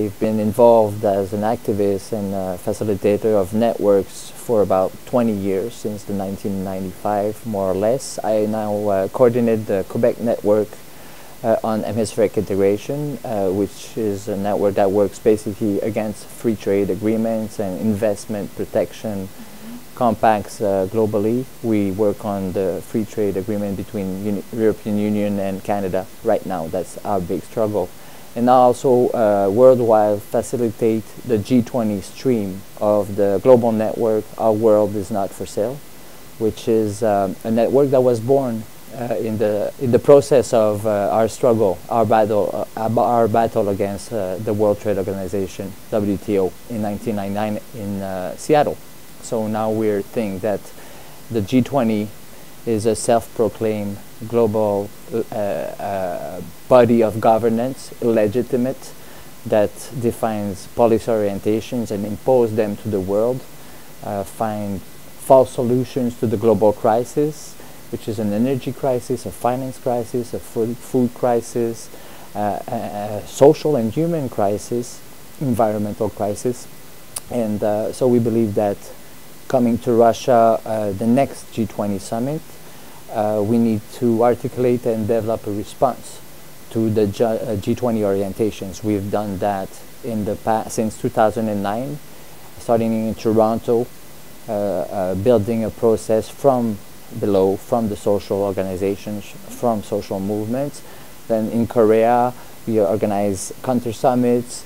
I've been involved as an activist and facilitator of networks for about 20 years, since the 1995, more or less. I now coordinate the Quebec network on hemispheric integration, which is a network that works basically against free trade agreements and investment protection compacts globally. We work on the free trade agreement between European Union and Canada right now. That's our big struggle. And I also worldwide facilitate the G20 stream of the global network, Our World Is Not for Sale, which is a network that was born in the process of our struggle, our battle against the World Trade Organization, WTO, in 1999 in Seattle. So now we're thinking that the G20 is a self-proclaimed global body of governance, legitimate, that defines policy orientations and impose them to the world, find false solutions to the global crisis, which is an energy crisis, a finance crisis, a food crisis, a social and human crisis, environmental crisis. And so we believe that coming to Russia, the next G20 summit, we need to articulate and develop a response to the G20 orientations. We've done that in the past since 2009, starting in Toronto, building a process from below, from the social organizations, from social movements. Then in Korea, we organize counter summits,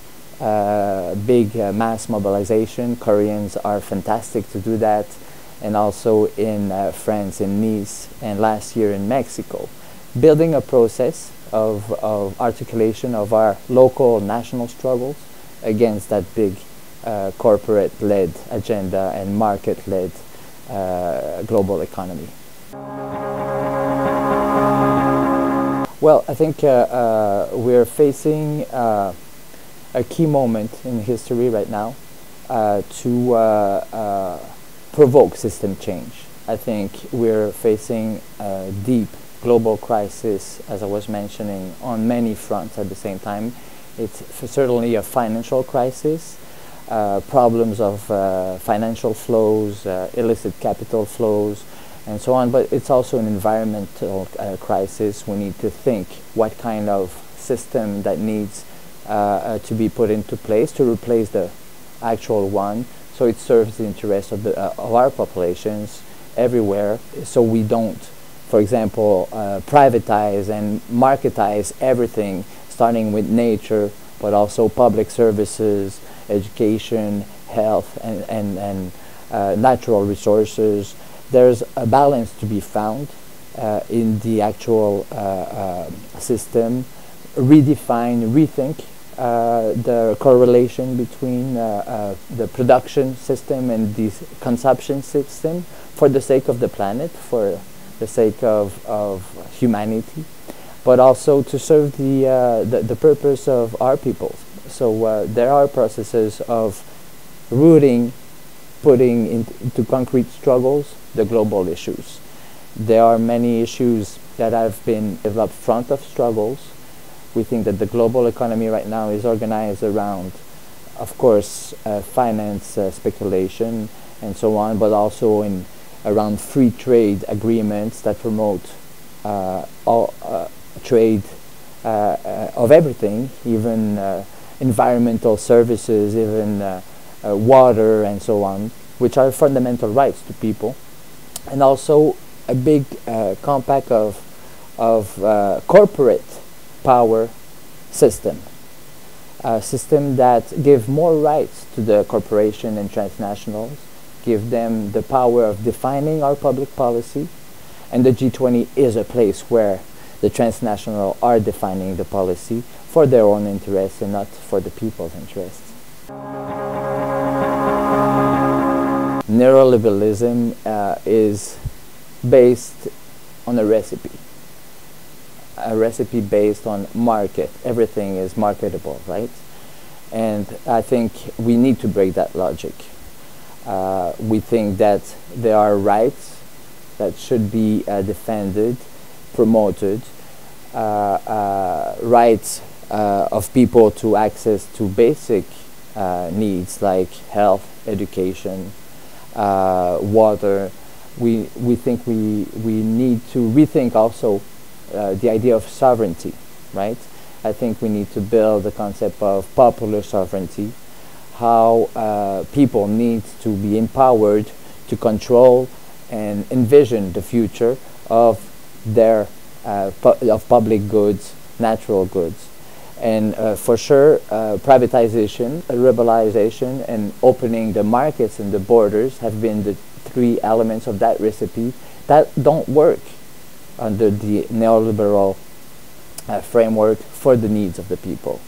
big mass mobilization. Koreans are fantastic to do that. And also in France, in Nice, and last year in Mexico, building a process of articulation of our local national struggles against that big corporate-led agenda and market-led global economy. Well, I think we're facing a key moment in history right now to provoke system change. I think we're facing a deep global crisis, as I was mentioning, on many fronts at the same time. It's certainly a financial crisis, problems of financial flows, illicit capital flows, and so on, but it's also an environmental crisis. We need to think what kind of system that needs to be put into place to replace the actual one, so it serves the interests of our populations everywhere, so we don't, for example, privatize and marketize everything, starting with nature, but also public services, education, health, and natural resources. There's a balance to be found in the actual system, redefine, rethink the correlation between the production system and the consumption system for the sake of the planet, for the sake of humanity, but also to serve the purpose of our people. So there are processes of rooting, putting into concrete struggles the global issues. There are many issues that have been developed front of struggles. We think that the global economy right now is organized around, of course, finance, speculation, and so on, but also around free trade agreements that promote all trade of everything, even environmental services, even water, and so on, which are fundamental rights to people. And also a big compact of corporate power system, a system that give more rights to the corporation and transnationals, give them the power of defining our public policy, and the G20 is a place where the transnational are defining the policy for their own interests and not for the people's interests. Neoliberalism is based on a recipe based on market. Everything is marketable, right? And I think we need to break that logic. We think that there are rights that should be defended, promoted, rights of people to access to basic needs like health, education, water. We think we need to rethink also the idea of sovereignty, right? I think we need to build the concept of popular sovereignty, how people need to be empowered to control and envision the future of their of public goods, natural goods. And for sure, privatization, liberalization, and opening the markets and the borders have been the three elements of that recipe that don't work under the neoliberal framework for the needs of the people.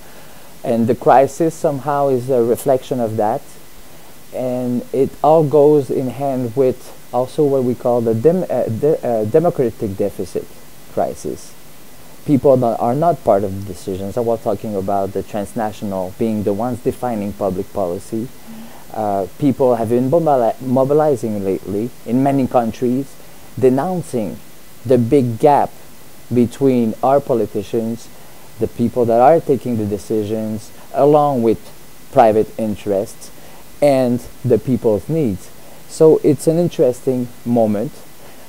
And the crisis somehow is a reflection of that. And it all goes in hand with also what we call the democratic deficit crisis. People that are not part of the decisions. I was talking about the transnational being the ones defining public policy. People have been mobilizing lately in many countries, denouncing the big gap between our politicians, the people that are taking the decisions, along with private interests, and the people's needs. So it's an interesting moment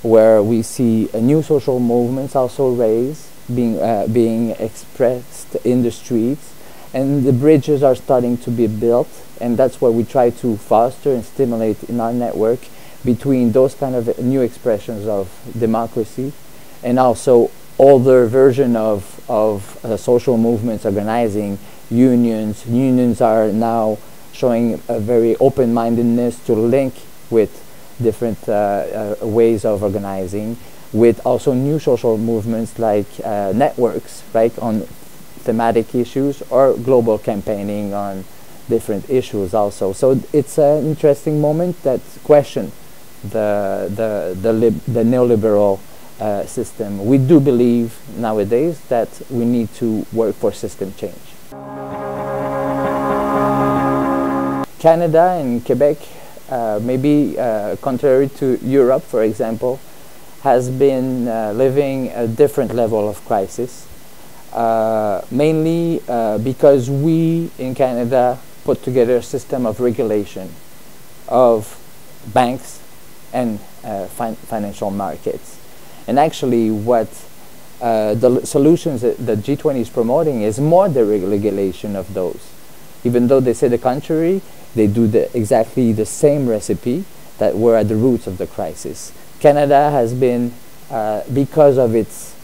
where we see new social movements also raised, being expressed in the streets, and the bridges are starting to be built, and that's what we try to foster and stimulate in our network between those kind of new expressions of democracy and also older version of social movements organizing unions. Unions are now showing a very open-mindedness to link with different ways of organizing, with also new social movements like networks, right, on thematic issues or global campaigning on different issues also. So it's an interesting moment that question the neoliberal system. We do believe nowadays that we need to work for system change. Canada and Quebec, maybe contrary to Europe, for example, has been living a different level of crisis, mainly because we in Canada put together a system of regulation of banks and financial markets. And actually what the solutions that the G20 is promoting is more the regulation of those. Even though they say the contrary, they do exactly the same recipe that were at the roots of the crisis. Canada has been, because of its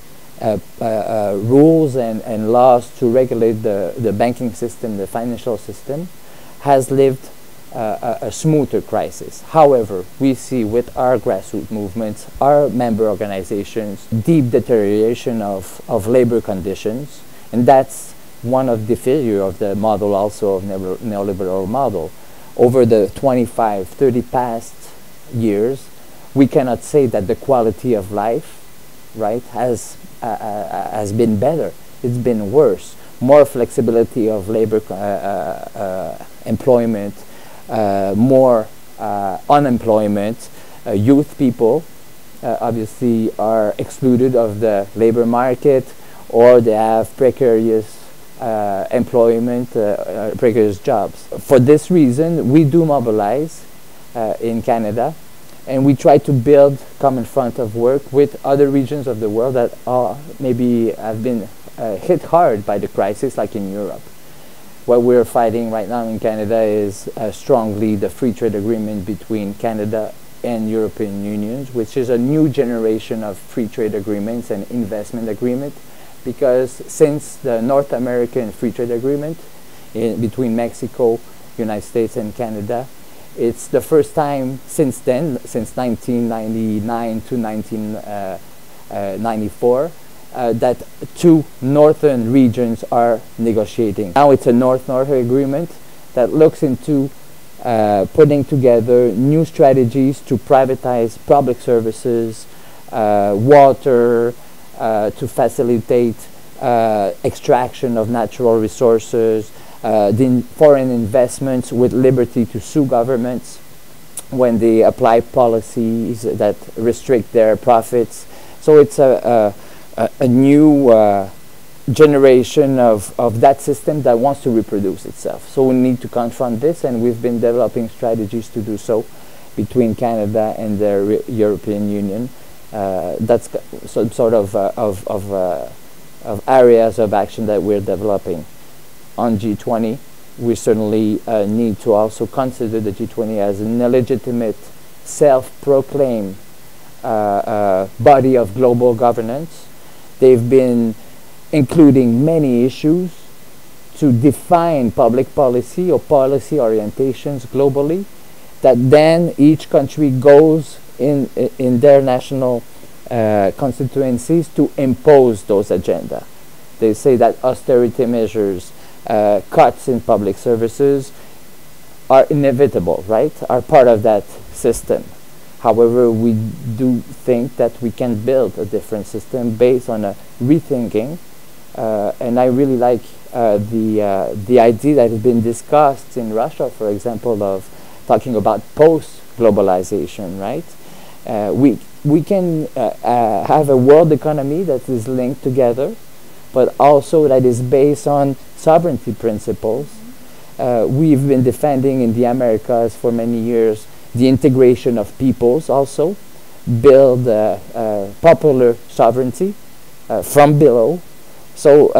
rules and laws to regulate the banking system, the financial system, has lived a smoother crisis. However, we see with our grassroots movements, our member organizations, deep deterioration of labor conditions, and that's one of the failure of the model also of neoliberal model. Over the 25, 30 past years, we cannot say that the quality of life, right, has been better. It's been worse. More flexibility of labor employment, more unemployment. Youth people obviously are excluded of the labor market, or they have precarious employment, precarious jobs. For this reason, we do mobilize in Canada, and we try to build common front of work with other regions of the world that maybe have been hit hard by the crisis, like in Europe. What we're fighting right now in Canada is strongly the free trade agreement between Canada and European Unions, which is a new generation of free trade agreements and investment agreement, because since the North American free trade agreement between Mexico, United States and Canada, it's the first time since then, since 1999 to 1994, that two northern regions are negotiating. Now it's a North-North agreement that looks into putting together new strategies to privatize public services, water, to facilitate extraction of natural resources, the foreign investments with liberty to sue governments when they apply policies that restrict their profits. So it's a new generation of that system that wants to reproduce itself. So we need to confront this, and we've been developing strategies to do so between Canada and the European Union. That's some sort of areas of action that we're developing. On G20, we certainly need to also consider the G20 as an illegitimate, self-proclaimed body of global governance. They've been including many issues to define public policy or policy orientations globally, that then each country goes in their national constituencies to impose those agenda. They say that austerity measures, cuts in public services are inevitable, right? Are part of that system. However, we do think that we can build a different system based on a rethinking, and I really like the idea that has been discussed in Russia, for example, of talking about post-globalization, right? We can have a world economy that is linked together, but also that is based on sovereignty principles. We've been defending in the Americas for many years the integration of peoples, also build popular sovereignty from below. So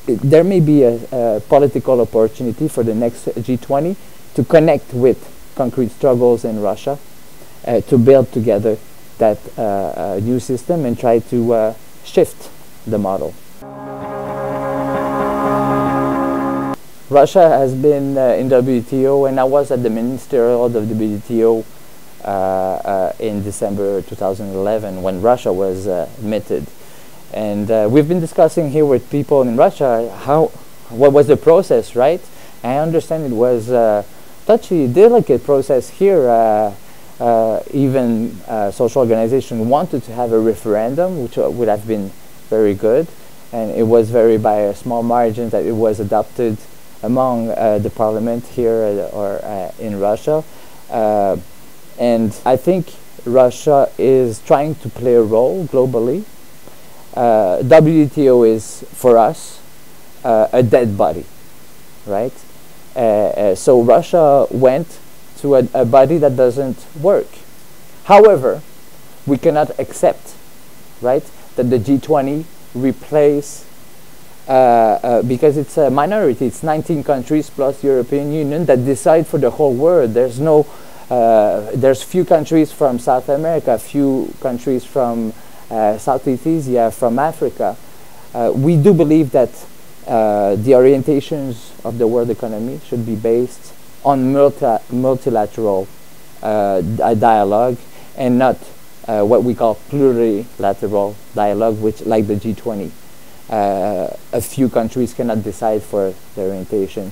there may be a political opportunity for the next G20 to connect with concrete struggles in Russia, to build together that new system and try to shift the model. Russia has been in WTO, and I was at the ministerial of the WTO in December 2011 when Russia was admitted. And we've been discussing here with people in Russia what was the process, right? I understand it was a touchy, delicate process here. Even social organizations wanted to have a referendum, which would have been very good. And it was by a small margin that it was adopted among the parliament here or in Russia. And I think Russia is trying to play a role globally. WTO is, for us, a dead body, right? So Russia went to a body that doesn't work. However, we cannot accept, right, that the G20 replace, because it's a minority, it's 19 countries plus European Union that decide for the whole world. There's few countries from South America, few countries from Southeast Asia, from Africa. We do believe that the orientations of the world economy should be based on multilateral dialogue and not what we call plurilateral dialogue, which, like the G20, a few countries cannot decide for their orientation.